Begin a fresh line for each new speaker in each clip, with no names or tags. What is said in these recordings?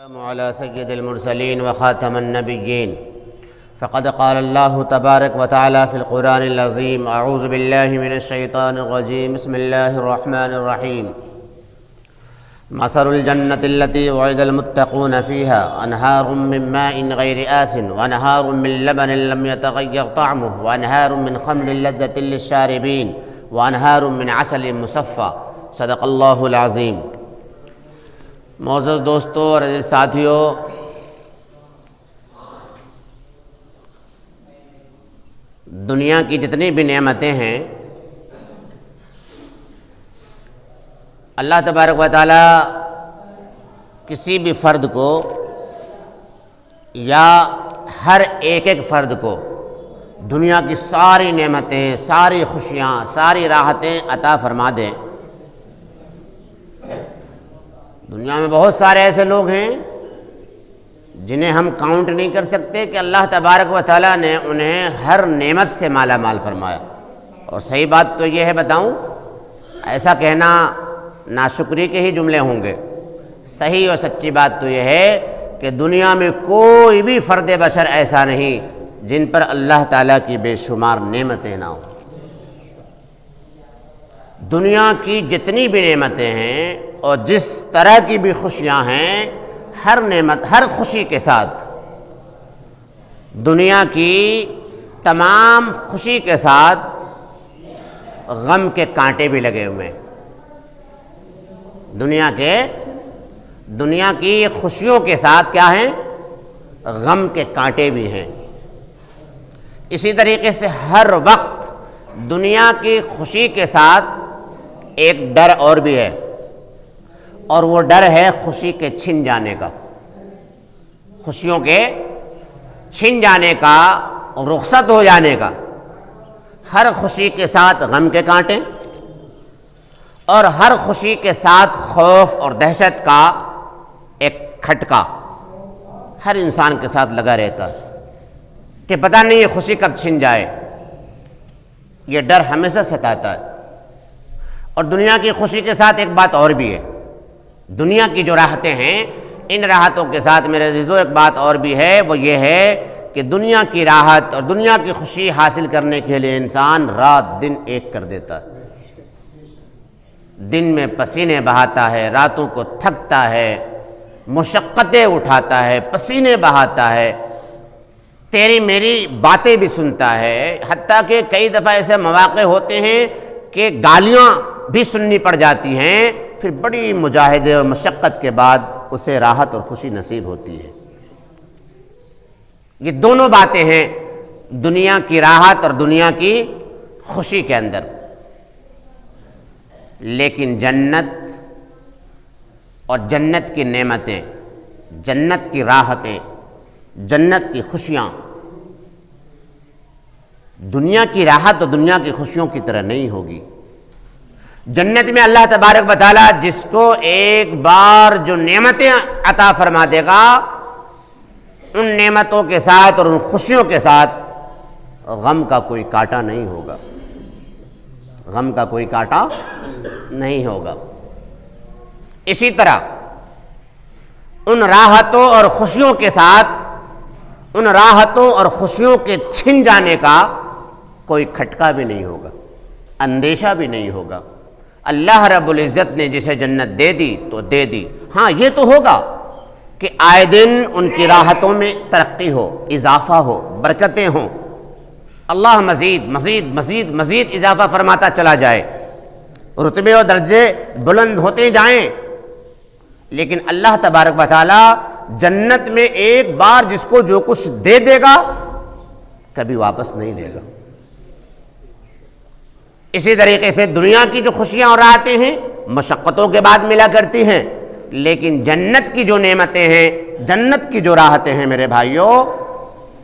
والسلام على سيد المرسلين وخاتم النبيين فقد قال الله تبارك وتعالى في القرآن العظيم أعوذ بالله من الشيطان الرجيم بسم الله الرحمن الرحيم مثل الجنة التي وعد المتقون فيها أنهار من ماء غير آسن وأنهار من لبن لم يتغير طعمه وأنهار من خمر لذة للشاربين وأنهار من عسل مصفى صدق اللہ العظیم۔ معزز دوستو اور عزیز ساتھیو، دنیا کی جتنی بھی نعمتیں ہیں اللہ تبارک و تعالی کسی بھی فرد کو یا ہر ایک فرد کو دنیا کی ساری نعمتیں، ساری خوشیاں، ساری راحتیں عطا فرما دیں۔ دنیا میں بہت سارے ایسے لوگ ہیں جنہیں ہم کاؤنٹ نہیں کر سکتے کہ اللہ تبارک و تعالیٰ نے انہیں ہر نعمت سے مالا مال فرمایا۔ اور صحیح بات تو یہ ہے، بتاؤں ایسا کہنا ناشکری کے ہی جملے ہوں گے۔ صحیح اور سچی بات تو یہ ہے کہ دنیا میں کوئی بھی فرد بشر ایسا نہیں جن پر اللہ تعالیٰ کی بے شمار نعمتیں نہ ہوں۔ دنیا کی جتنی بھی نعمتیں ہیں اور جس طرح کی بھی خوشیاں ہیں، ہر نعمت، ہر خوشی کے ساتھ، دنیا کی تمام خوشی کے ساتھ غم کے کانٹے بھی لگے ہوئے ہیں۔ دنیا کی خوشیوں کے ساتھ کیا ہیں؟ غم کے کانٹے بھی ہیں۔ اسی طریقے سے ہر وقت دنیا کی خوشی کے ساتھ ایک ڈر اور بھی ہے، اور وہ ڈر ہے خوشی کے چھن جانے کا، خوشیوں کے چھن جانے کا، رخصت ہو جانے کا۔ ہر خوشی کے ساتھ غم کے کانٹے، اور ہر خوشی کے ساتھ خوف اور دہشت کا ایک کھٹکا ہر انسان کے ساتھ لگا رہتا ہے کہ پتہ نہیں یہ خوشی کب چھن جائے۔ یہ ڈر ہمیشہ ستاتا ہے۔ اور دنیا کی خوشی کے ساتھ ایک بات اور بھی ہے، دنیا کی جو راحتیں ہیں، ان راحتوں کے ساتھ میرے عزیزو ایک بات اور بھی ہے، وہ یہ ہے کہ دنیا کی راحت اور دنیا کی خوشی حاصل کرنے کے لیے انسان رات دن ایک کر دیتا ہے۔ دن میں پسینے بہاتا ہے، راتوں کو تھکتا ہے، مشقتیں اٹھاتا ہے، پسینے بہاتا ہے، تیری میری باتیں بھی سنتا ہے، حتیٰ کہ کئی دفعہ ایسے مواقع ہوتے ہیں کہ گالیاں بھی سننی پڑ جاتی ہیں، پھر بڑی مجاہدے اور مشقت کے بعد اسے راحت اور خوشی نصیب ہوتی ہے۔ یہ دونوں باتیں ہیں دنیا کی راحت اور دنیا کی خوشی کے اندر۔ لیکن جنت اور جنت کی نعمتیں، جنت کی راحتیں، جنت کی خوشیاں دنیا کی راحت اور دنیا کی خوشیوں کی طرح نہیں ہوگی۔ جنت میں اللہ تبارک و تعالیٰ جس کو ایک بار جو نعمتیں عطا فرما دے گا، ان نعمتوں کے ساتھ اور ان خوشیوں کے ساتھ غم کا کوئی کانٹا نہیں ہوگا، غم کا کوئی کانٹا نہیں ہوگا۔ اسی طرح ان راحتوں اور خوشیوں کے ساتھ، ان راحتوں اور خوشیوں کے چھن جانے کا کوئی کھٹکا بھی نہیں ہوگا، اندیشہ بھی نہیں ہوگا۔ اللہ رب العزت نے جسے جنت دے دی تو دے دی۔ ہاں یہ تو ہوگا کہ آئے دن ان کی راحتوں میں ترقی ہو، اضافہ ہو، برکتیں ہوں، اللہ مزید مزید مزید مزید اضافہ فرماتا چلا جائے، رتبے و درجے بلند ہوتے جائیں۔ لیکن اللہ تبارک و تعالی جنت میں ایک بار جس کو جو کچھ دے دے گا کبھی واپس نہیں لے گا۔ اسی طریقے سے دنیا کی جو خوشیاں اور راحتیں ہیں مشقتوں کے بعد ملا کرتی ہیں، لیکن جنت کی جو نعمتیں ہیں، جنت کی جو راحتیں ہیں میرے بھائیوں،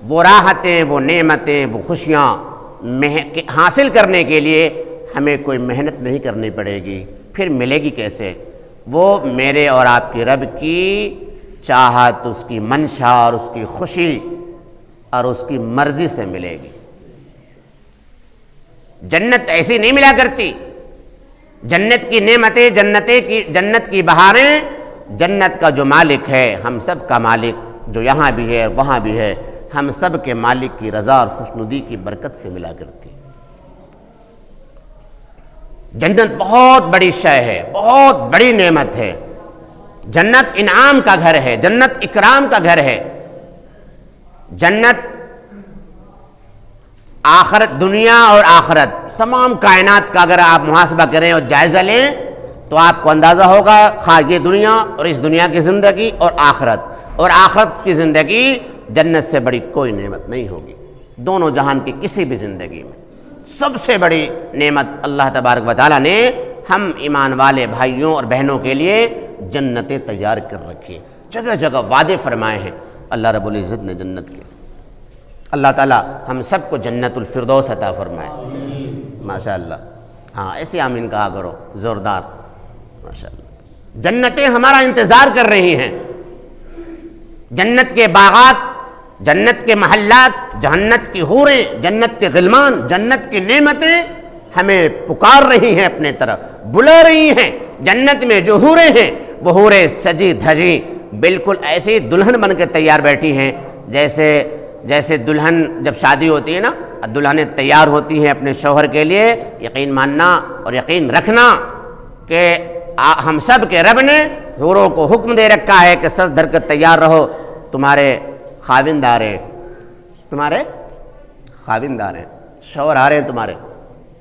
وہ راحتیں، وہ نعمتیں، وہ خوشیاں حاصل کرنے کے لیے ہمیں کوئی محنت نہیں کرنی پڑے گی۔ پھر ملے گی کیسے؟ وہ میرے اور آپ کی رب کی چاہت، اس کی منشا اور اس کی خوشی اور اس کی مرضی سے ملے گی۔ جنت ایسی نہیں ملا کرتی۔ جنت کی نعمتیں، جنت کی بہاریں جنت کا جو مالک ہے، ہم سب کا مالک، جو یہاں بھی ہے وہاں بھی ہے، ہم سب کے مالک کی رضا اور خوشنودی کی برکت سے ملا کرتی ہے۔ جنت بہت بڑی شے ہے، بہت بڑی نعمت ہے۔ جنت انعام کا گھر ہے، جنت اکرام کا گھر ہے۔ جنت آخرت، دنیا اور آخرت، تمام کائنات کا اگر آپ محاسبہ کریں اور جائزہ لیں تو آپ کو اندازہ ہوگا، خواہ یہ دنیا اور اس دنیا کی زندگی اور آخرت کی زندگی، جنت سے بڑی کوئی نعمت نہیں ہوگی دونوں جہان کی کسی بھی زندگی میں۔ سب سے بڑی نعمت اللہ تبارک و تعالیٰ نے ہم ایمان والے بھائیوں اور بہنوں کے لیے جنتیں تیار کر رکھی ہیں، جگہ جگہ وعدے فرمائے ہیں اللہ رب العزت نے جنت کے۔ اللہ تعالیٰ ہم سب کو جنت الفردوس عطا فرمائے، ماشاء اللہ۔ ہاں ایسے آمین کہا کرو زوردار، ماشاء اللہ۔ جنتیں ہمارا انتظار کر رہی ہیں، جنت کے باغات، جنت کے محلات، جنت کی حوریں، جنت کے غلمان، جنت کی نعمتیں ہمیں پکار رہی ہیں، اپنے طرف بلا رہی ہیں۔ جنت میں جو حوریں ہیں وہ حوریں سجی دھجی بالکل ایسی دلہن بن کے تیار بیٹھی ہیں، جیسے دلہن جب شادی ہوتی ہے نا، دلہنیں تیار ہوتی ہیں اپنے شوہر کے لیے۔ یقین ماننا اور یقین رکھنا کہ ہم سب کے رب نے حوروں کو حکم دے رکھا ہے کہ سج دھر کر تیار رہو، تمہارے خاوند آ رہے ہیں، تمہارے خاوند آ رہے ہیں، شوہر آ رہے ہیں تمہارے۔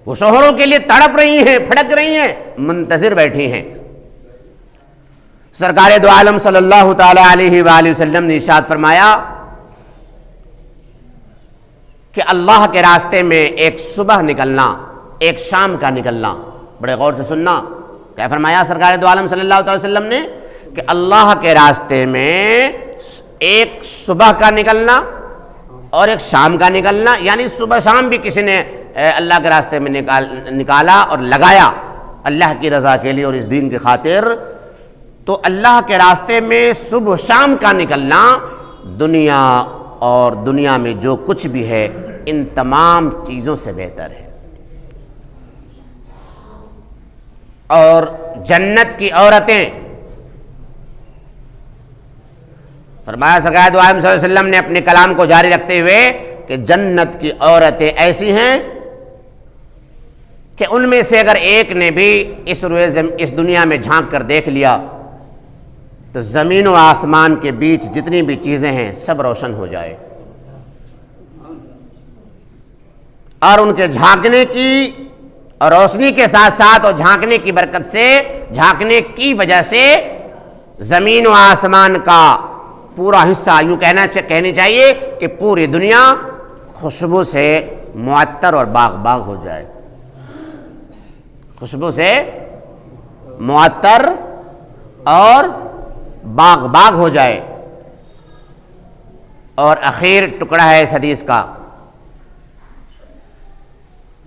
وہ شوہروں کے لیے تڑپ رہی ہیں، پھڑک رہی ہیں، منتظر بیٹھی ہیں۔ سرکار دو عالم صلی اللہ تعالی علیہ وآلہ وسلم نے ارشاد فرمایا کہ اللہ کے راستے میں ایک صبح نکلنا، ایک شام کا نکلنا، بڑے غور سے سننا، کیا فرمایا سرکار دو عالم صلی اللہ تعالی وسلم نے کہ اللہ کے راستے میں ایک صبح کا نکلنا اور ایک شام کا نکلنا، یعنی صبح شام بھی کسی نے اللہ کے راستے میں نکالا اور لگایا اللہ کی رضا کے لیے اور اس دین کی خاطر، تو اللہ کے راستے میں صبح شام کا نکلنا دنیا اور دنیا میں جو کچھ بھی ہے ان تمام چیزوں سے بہتر ہے۔ اور جنت کی عورتیں، فرمایا سرکار دو عالم صلی اللہ علیہ وسلم نے اپنے کلام کو جاری رکھتے ہوئے کہ جنت کی عورتیں ایسی ہیں کہ ان میں سے اگر ایک نے بھی اس دنیا میں جھانک کر دیکھ لیا تو زمین و آسمان کے بیچ جتنی بھی چیزیں ہیں سب روشن ہو جائے، اور ان کے جھانکنے کی اور روشنی کے ساتھ ساتھ اور جھانکنے کی برکت سے، جھانکنے کی وجہ سے زمین و آسمان کا پورا حصہ، یوں کہنی چاہیے کہ پوری دنیا خوشبو سے معطر اور باغ باغ ہو جائے، خوشبو سے معطر اور باغ باغ ہو جائے۔ اور اخیر ٹکڑا ہے اس حدیث کا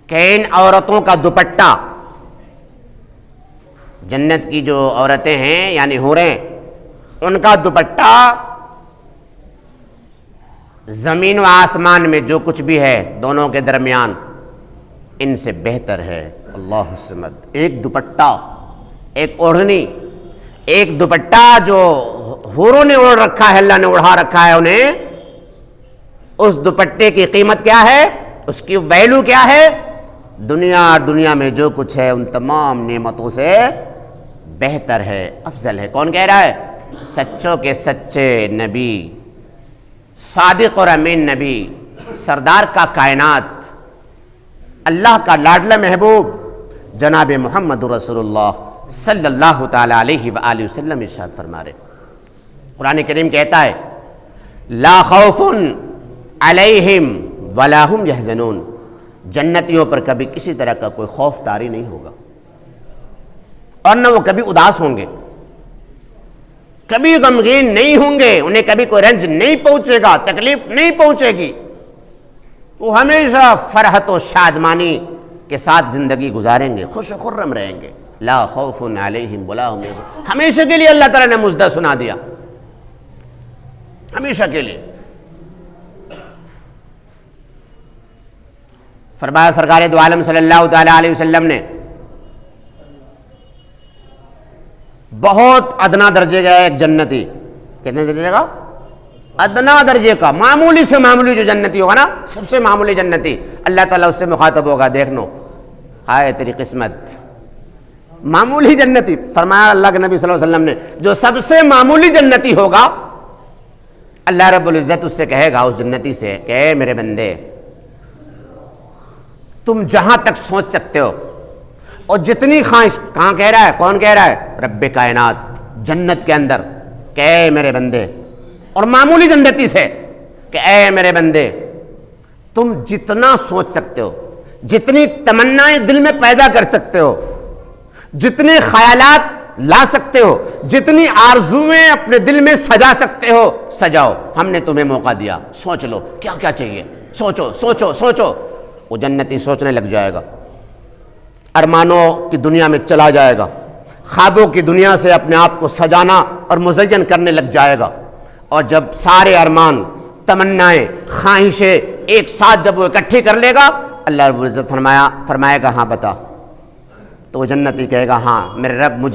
کہ ان عورتوں کا دوپٹہ، جنت کی جو عورتیں ہیں یعنی حوریں، ان کا دوپٹہ زمین و آسمان میں جو کچھ بھی ہے دونوں کے درمیان ان سے بہتر ہے۔ اللہ الصمد، ایک دوپٹہ، ایک اوڑھنی، ایک دوپٹہ جو حوروں نے اوڑھ رکھا ہے، اللہ نے اڑھا رکھا ہے انہیں، اس دوپٹے کی قیمت کیا ہے، اس کی ویلو کیا ہے، دنیا اور دنیا میں جو کچھ ہے ان تمام نعمتوں سے بہتر ہے، افضل ہے۔ کون کہہ رہا ہے؟ سچوں کے سچے نبی، صادق اور امین نبی، سردار کا کائنات، اللہ کا لاڈلا محبوب جناب محمد رسول اللہ صلی اللہ تعالی علیہ وآلہ وسلم ارشاد فرما رہے۔ قرآن کریم کہتا ہے لا خوف علیہم ولا هم یحزنون، جنتیوں پر کبھی کسی طرح کا کوئی خوف طاری نہیں ہوگا اور نہ وہ کبھی اداس ہوں گے، کبھی غمگین نہیں ہوں گے، انہیں کبھی کوئی رنج نہیں پہنچے گا، تکلیف نہیں پہنچے گی، وہ ہمیشہ فرحت و شادمانی کے ساتھ زندگی گزاریں گے، خوش و خرم رہیں گے۔ لا خوف علیہم ولا هم یحزنون، ہمیشہ کے لیے اللہ تعالیٰ نے مژدہ سنا دیا، ہمیشہ کے لیے۔ فرمایا سرکار دو عالم صلی اللہ تعالی علیہ وسلم نے بہت ادنا درجے کا ایک جنتی، کتنے درجے کا؟ ادنا درجے کا، معمولی سے معمولی جو جنتی ہوگا نا، سب سے معمولی جنتی، اللہ تعالیٰ اس سے مخاطب ہوگا، دیکھ لو ہائے تیری قسمت، معمولی جنتی۔ فرمایا اللہ کے نبی صلی اللہ علیہ وسلم نے، جو سب سے معمولی جنتی ہوگا، اللہ رب العزت اس سے کہے گا، اس جنتی سے کہ اے میرے بندے، تم جہاں تک سوچ سکتے ہو اور جتنی خواہش، کہاں کہہ رہا ہے؟ کون کہہ رہا ہے؟ رب کائنات، جنت کے اندر، کہ اے میرے بندے، اور معمولی جنتی سے کہ اے میرے بندے، تم جتنا سوچ سکتے ہو، جتنی تمنائیں دل میں پیدا کر سکتے ہو، جتنے خیالات لا سکتے ہو، جتنی آرزویں اپنے دل میں سجا سکتے ہو، سجاؤ، ہم نے تمہیں موقع دیا، سوچ لو کیا کیا چاہیے، سوچو سوچو سوچو۔ وہ جنتی سوچنے لگ جائے گا، ارمانوں کی دنیا میں چلا جائے گا، خوابوں کی دنیا سے اپنے آپ کو سجانا اور مزین کرنے لگ جائے گا، اور جب سارے ارمان، تمنائیں، خواہشیں ایک ساتھ جب وہ اکٹھی کر لے گا، اللہ رب العزت فرمائے گا ہاں بتا، تو وہ جنتی کہے گا ہاں میرے رب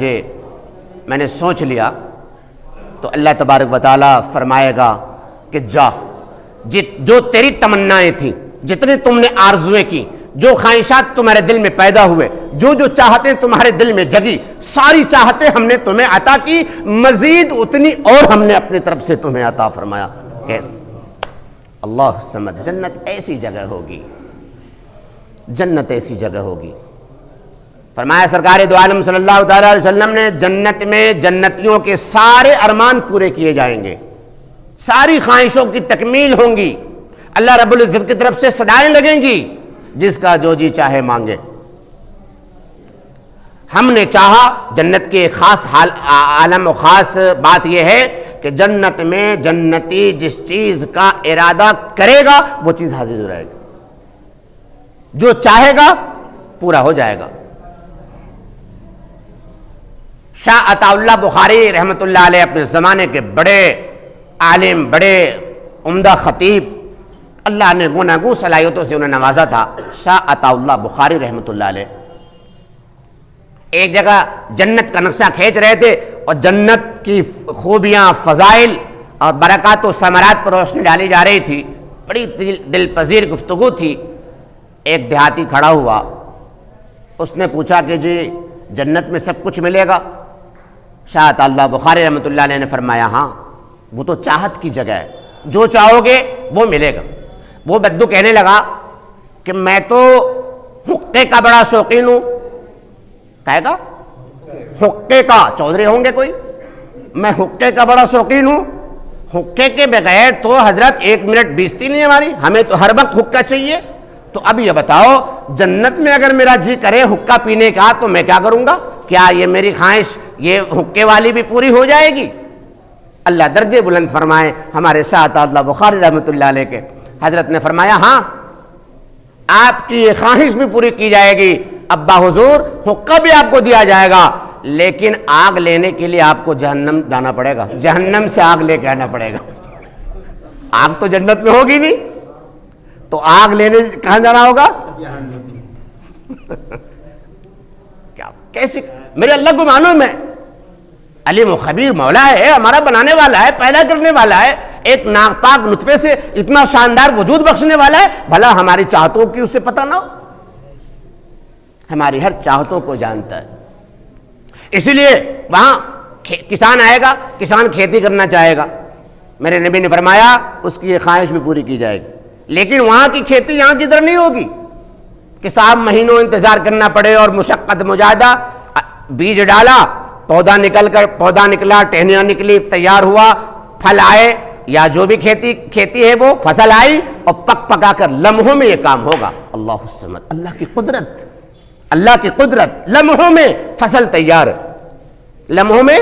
میں نے سوچ لیا۔ تو اللہ تبارک و تعالیٰ فرمائے گا کہ جا، جو تیری تمنائیں تھیں، جتنے تم نے آرزویں کی، جو خواہشات تمہارے دل میں پیدا ہوئے، جو چاہتیں تمہارے دل میں جگی، ساری چاہتیں ہم نے تمہیں عطا کی، مزید اتنی اور ہم نے اپنی طرف سے تمہیں عطا فرمایا۔ کہ اللہ سمجھ، جنت ایسی جگہ ہوگی، جنت ایسی جگہ ہوگی۔ فرمایا سرکار دو عالم صلی اللہ تعالیٰ علیہ وسلم نے، جنت میں جنتیوں کے سارے ارمان پورے کیے جائیں گے، ساری خواہشوں کی تکمیل ہوں گی، اللہ رب العزت کی طرف سے صدائیں لگیں گی، جس کا جو جی چاہے مانگے۔ ہم نے چاہا، جنت کے خاص عالم و خاص بات یہ ہے کہ جنت میں جنتی جس چیز کا ارادہ کرے گا وہ چیز حاصل ہو جائے گی، جو چاہے گا پورا ہو جائے گا۔ شاہ عطا اللہ بخاری رحمۃ اللہ علیہ اپنے زمانے کے بڑے عالم، بڑے عمدہ خطیب، اللہ نے گوناگوں صلاحیتوں سے انہیں نوازا تھا۔ شاہ عطا اللہ بخاری رحمۃ اللہ علیہ ایک جگہ جنت کا نقشہ کھینچ رہے تھے، اور جنت کی خوبیاں، فضائل اور برکات و ثمرات پر روشنی ڈالی جا رہی تھی، بڑی دل پذیر گفتگو تھی۔ ایک دیہاتی کھڑا ہوا، اس نے پوچھا کہ جی جنت میں سب کچھ ملے گا؟ شاہ عطا اللہ بخاری رحمۃ اللہ علیہ نے فرمایا ہاں، وہ تو چاہت کی جگہ ہے، جو چاہو گے وہ ملے گا۔ وہ بدو کہنے لگا کہ میں تو حقے کا بڑا شوقین ہوں۔ کہے گا حقے کا، چودھری ہوں گے کوئی؟ میں حقے کا بڑا شوقین ہوں، حقے کے بغیر تو حضرت ایک منٹ بیستی نہیں ہماری، ہمیں تو ہر وقت حقہ چاہیے۔ تو اب یہ بتاؤ، جنت میں اگر میرا جی کرے حقہ پینے کا تو میں کیا کروں گا؟ کیا یہ میری خواہش یہ حقے والی بھی پوری ہو جائے گی؟ اللہ درجے بلند فرمائے ہمارے شاہ عطا اللہ بخاری رحمۃ اللہ علیہ کے حضرت نے فرمایا ہاں، آپ کی یہ خواہش بھی پوری کی جائے گی ابا حضور، حقہ بھی آپ کو دیا جائے گا، لیکن آگ لینے کے لیے آپ کو جہنم جانا پڑے گا، جہنم سے آگ لے کے آنا پڑے گا۔ آگ تو جنت میں ہوگی نہیں، تو آگ لینے کہاں جانا ہوگا؟ کیا کیسے؟ میرے اللہ کو معلوم ہے، علیم و خبیر مولا ہے، ہمارا بنانے والا ہے، پیدا کرنے والا ہے، ایک ناپاک نطفے سے اتنا شاندار وجود بخشنے والا ہے، بھلا ہماری چاہتوں کی اسے پتہ نہ ہو؟ ہماری ہر چاہتوں کو جانتا ہے۔ اسی لیے وہاں کسان آئے گا، کسان کھیتی کرنا چاہے گا، میرے نبی نے فرمایا اس کی یہ خواہش بھی پوری کی جائے گی، لیکن وہاں کی کھیتی یہاں کی طرح نہیں ہوگی کہ صاحب مہینوں انتظار کرنا پڑے اور مشقت مجاہدہ، بیج ڈالا، پودا نکلا، ٹہنیاں نکلی، تیار ہوا، پھل آئے، یا جو بھی کھیتی ہے وہ فصل آئی، اور پکا کر لمحوں میں یہ کام ہوگا۔ اللہ الصمد، اللہ کی قدرت، لمحوں میں فصل تیار ہے، لمحوں میں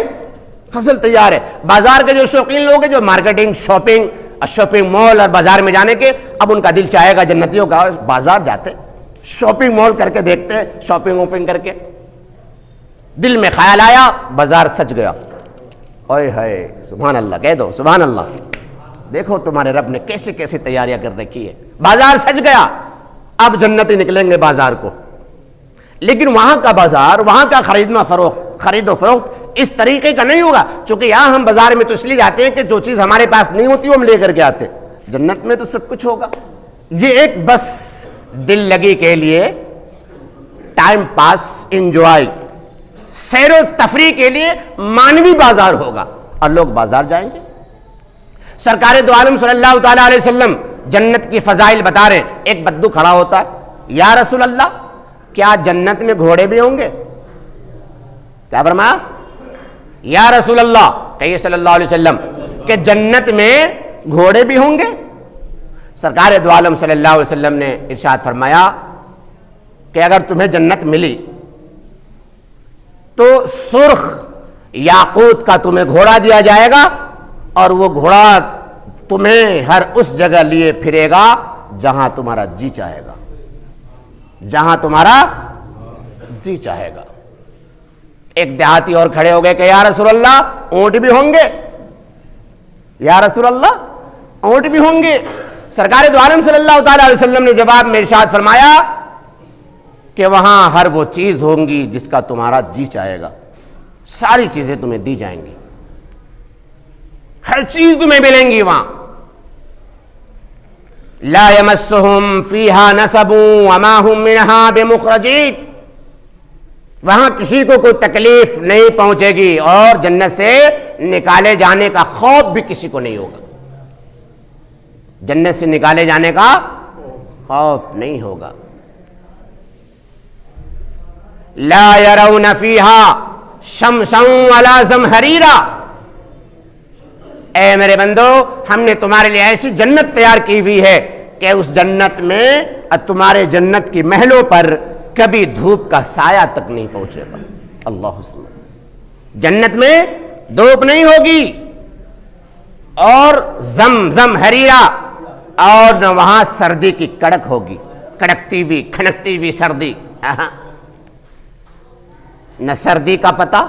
فصل تیار ہے۔ بازار کے جو شوقین لوگ ہیں، جو مارکیٹنگ، شاپنگ مال اور بازار میں جانے کے، اب ان کا دل چاہے گا جنتیوں کا بازار جاتے، شاپنگ مال کر کے دیکھتے، شاپنگ کر کے، دل میں خیال آیا، بازار سج گیا، اوئے ہائے سبحان اللہ، کہہ دو سبحان اللہ، دیکھو تمہارے رب نے کیسے کیسے تیاریاں کر رکھی ہے، بازار سج گیا، اب جنتی نکلیں گے بازار کو، لیکن وہاں کا بازار، وہاں کا خرید و فروخت اس طریقے کا نہیں ہوگا، چونکہ یہاں ہم بازار میں تو اس لیے جاتے ہیں کہ جو چیز ہمارے پاس نہیں ہوتی وہ ہم لے کر کے آتے، جنت میں تو سب کچھ ہوگا۔ یہ ایک بس دل لگی کے لیے، ٹائم پاس، انجوائے، سیر و تفریح کے لیے مانوی بازار ہوگا اور لوگ بازار جائیں گے۔ سرکار دو عالم صلی اللہ تعالی علیہ وسلم جنت کی فضائل بتا رہے، ایک بدو کھڑا ہوتا ہے، یا رسول اللہ کیا جنت میں گھوڑے بھی ہوں گے؟ کیا فرمایا؟ یا رسول اللہ کہیے صلی اللہ علیہ وسلم کہ جنت میں گھوڑے بھی ہوں گے؟ سرکار دو عالم صلی اللہ علیہ وسلم نے ارشاد فرمایا کہ اگر تمہیں جنت ملی تو سرخ یاقوت کا تمہیں گھوڑا دیا جائے گا، اور وہ گھوڑا تمہیں ہر اس جگہ لیے پھرے گا جہاں تمہارا جی چاہے گا، جہاں تمہارا جی چاہے گا۔ ایک دیہاتی اور کھڑے ہو گئے کہ یا رسول اللہ اونٹ بھی ہوں گے؟ یا رسول اللہ اونٹ بھی ہوں گے؟ سرکار دو عالم صلی اللہ تعالی علیہ وسلم نے جواب میں ارشاد فرمایا کہ وہاں ہر وہ چیز ہوں گی جس کا تمہارا جی چاہے گا، ساری چیزیں تمہیں دی جائیں گی، ہر چیز تمہیں ملیں گی وہاں۔ لا یمسہم فیہا نصب وما ہم منہا بمخرجین، وہاں کسی کو کوئی تکلیف نہیں پہنچے گی اور جنت سے نکالے جانے کا خوف بھی کسی کو نہیں ہوگا، جنت سے نکالے جانے کا خوف نہیں ہوگا۔ لا یرون فیہا شمسا ولا زمہریرا، اے میرے بندو ہم نے تمہارے لیے ایسی جنت تیار کی ہوئی ہے کہ اس جنت میں تمہارے جنت کی محلوں پر کبھی دھوپ کا سایہ تک نہیں پہنچے گا۔ اللہ حسن، جنت میں دھوپ نہیں ہوگی، اور زم حریرہ، اور نہ وہاں سردی کی کڑک ہوگی، کڑکتی ہوئی کھنکتی ہوئی سردی، نہ سردی کا پتہ،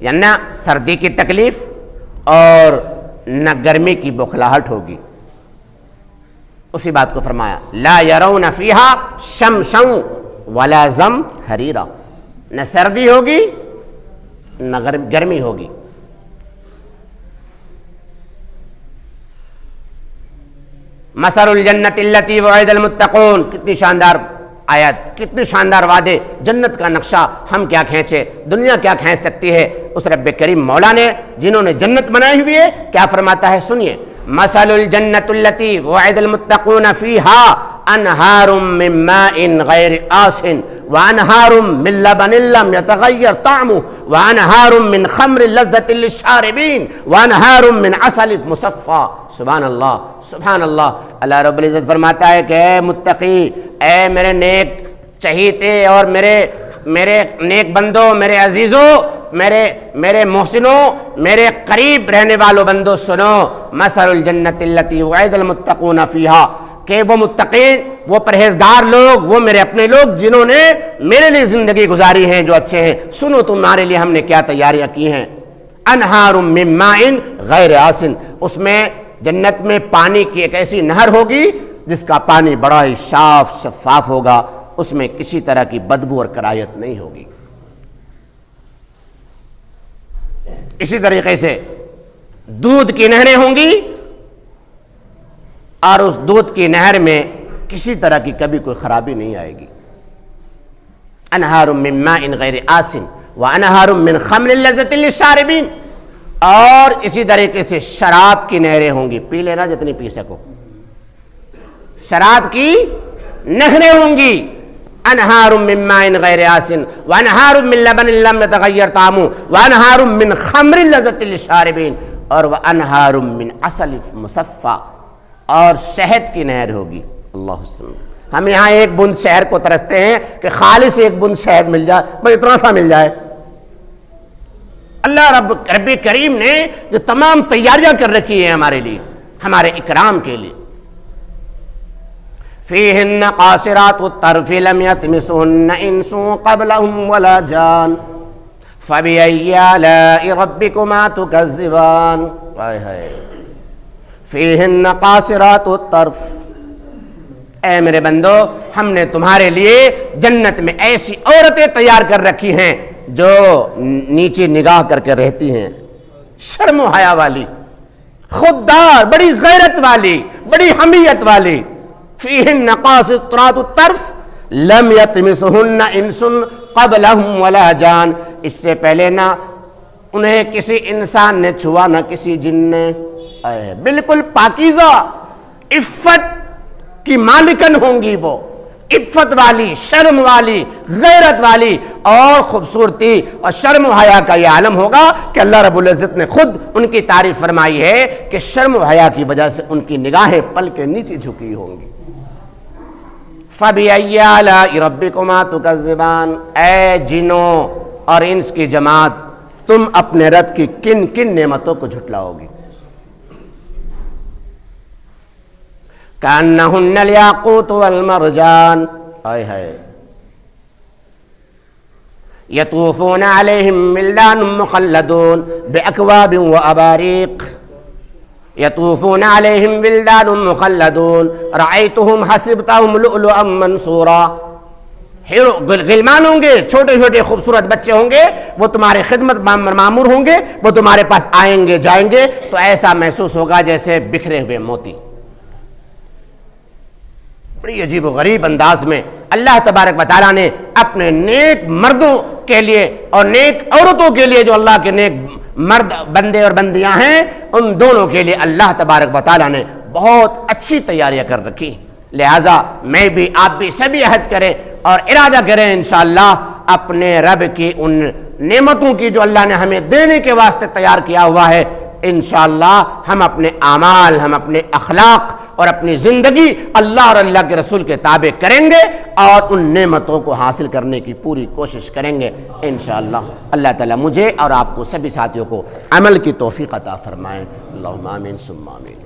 یا نہ سردی کی تکلیف، اور نہ گرمی کی بخلاہٹ ہوگی۔ اسی بات کو فرمایا لا یرون فیہا شمسا ولا زمہریرا، نہ سردی ہوگی نہ گرمی ہوگی۔ مثل الجنت التی وعد المتقون، کتنی شاندار آیت، کتنے شاندار وعدے، جنت کا نقشہ ہم کیا کھینچے، دنیا کیا کھینچ سکتی ہے، اس رب کریم مولا نے جنہوں نے جنت بنائی ہوئی ہے کیا فرماتا ہے، سنیے۔ مثل الجنت التی وعد المتقون فیہا انہار من ماء غیر آسن وانہار من لبن لم یتغیر طعمہ وانہار من خمر لذۃ للشاربین وانہار من عسل مصفى۔ سبحان اللہ، سبحان اللہ۔ اللہ رب العزت فرماتا ہے کہ اے متقی، اے میرے نیک چہیتے اور میرے نیک بندوں، میرے عزیزوں، میرے محسنوں، میرے قریب رہنے والوں بندوں، سنو، مثل الجنت التی وعد المتقون فیہا، کہ وہ متقین، وہ پرہیزگار لوگ، وہ میرے اپنے لوگ جنہوں نے میرے لیے زندگی گزاری ہے، جو اچھے ہیں، سنو تمہارے لیے ہم نے کیا تیاریاں کی ہیں۔ انہار من ماء غیر آسن، اس میں جنت میں پانی کی ایک ایسی نہر ہوگی جس کا پانی بڑا ہی صاف شفاف ہوگا، اس میں کسی طرح کی بدبو اور کرائیت نہیں ہوگی۔ اسی طریقے سے دودھ کی نہریں ہوں گی، اور اس دودھ کی نہر میں کسی طرح کی کبھی کوئی خرابی نہیں آئے گی۔ انہار من ماء غیر آسن وانہار من خمر لذۃ للشاربین، اور اسی طریقے سے شراب کی نہریں ہوں گی، پی لینا جتنی پی سکو، شراب کی نہریں ہوں گی۔ انہار من ماء غیر آسن وانہار من لبن لم یتغیر طعمہ وانہار من خمر لذۃ للشاربین، اور وانہار من عسل مصفى، اور شہد کی نہر ہوگی۔ اللہ سبحانہ، ہم یہاں ایک بوند شہد کو ترستے ہیں کہ خالص ایک بوند شہد مل جائے، بس اتنا سا مل جائے۔ اللہ رب کریم نے جو تمام تیاریاں کر رکھی ہیں ہمارے لیے، ہمارے اکرام کے لیے۔ فیہن قاصرات الطرف لم یطمثہن انس قبلہم ولا جان فبأی آلاء ربکما تکذبان۔ فیہن قاصرات الطرف، اے میرے بندو ہم نے تمہارے لیے جنت میں ایسی عورتیں تیار کر رکھی ہیں جو نیچے نگاہ کر کے رہتی ہیں، شرم و حیا والی، خوددار، بڑی غیرت والی، بڑی حمیت والی. فیہن قاصرات الطرف لم یطمثہن انس قبلہم ولا جان، اس سے پہلے نہ انہیں کسی انسان نے چھوا نہ کسی جن نے. بالکل پاکیزہ عفت کی مالکن ہوں گی، وہ عفت والی، شرم والی، غیرت والی، اور خوبصورتی اور شرم و حیا کا یہ عالم ہوگا کہ اللہ رب العزت نے خود ان کی تعریف فرمائی ہے کہ شرم و حیا کی وجہ سے ان کی نگاہیں پل کے نیچے جھکی ہوں گی. فَبِأَيِّ آلَاءِ رَبِّكُمَا تُكَذِّبَانِ، اے جنوں اور انس کی جماعت، تم اپنے رب کی کن کن نعمتوں کو جھٹلاؤ گی. كأنهن الياقوت والمرجان، ہائے ہائے. يطوفون عليهم ولدان مخلدون بأكواب وأباريق، يطوفون عليهم ولدان مخلدون رأيتهم حسبتهم لؤلؤا منثورا. غلمان ہوں گے، چھوٹے چھوٹے خوبصورت بچے ہوں گے، وہ تمہارے خدمت معمور ہوں گے، وہ تمہارے پاس آئیں گے جائیں گے تو ایسا محسوس ہوگا جیسے بکھرے ہوئے موتی. بڑی عجیب و غریب انداز میں اللہ تبارک و تعالیٰ نے اپنے نیک مردوں کے لیے اور نیک عورتوں کے لیے، جو اللہ کے نیک مرد بندے اور بندیاں ہیں، ان دونوں کے لیے اللہ تبارک و تعالیٰ نے بہت اچھی تیاریاں کر رکھی. لہٰذا میں بھی، آپ بھی، سبھی عہد کریں اور ارادہ کریں انشاءاللہ اپنے رب کی ان نعمتوں کی جو اللہ نے ہمیں دینے کے واسطے تیار کیا ہوا ہے، انشاءاللہ ہم اپنے اعمال، ہم اپنے اخلاق اور اپنی زندگی اللہ اور اللہ کے رسول کے تابع کریں گے اور ان نعمتوں کو حاصل کرنے کی پوری کوشش کریں گے انشاءاللہ. اللہ تعالیٰ مجھے اور آپ کو سبھی ساتھیوں کو عمل کی توفیق عطا فرمائیں. اللہم آمین ثم آمین.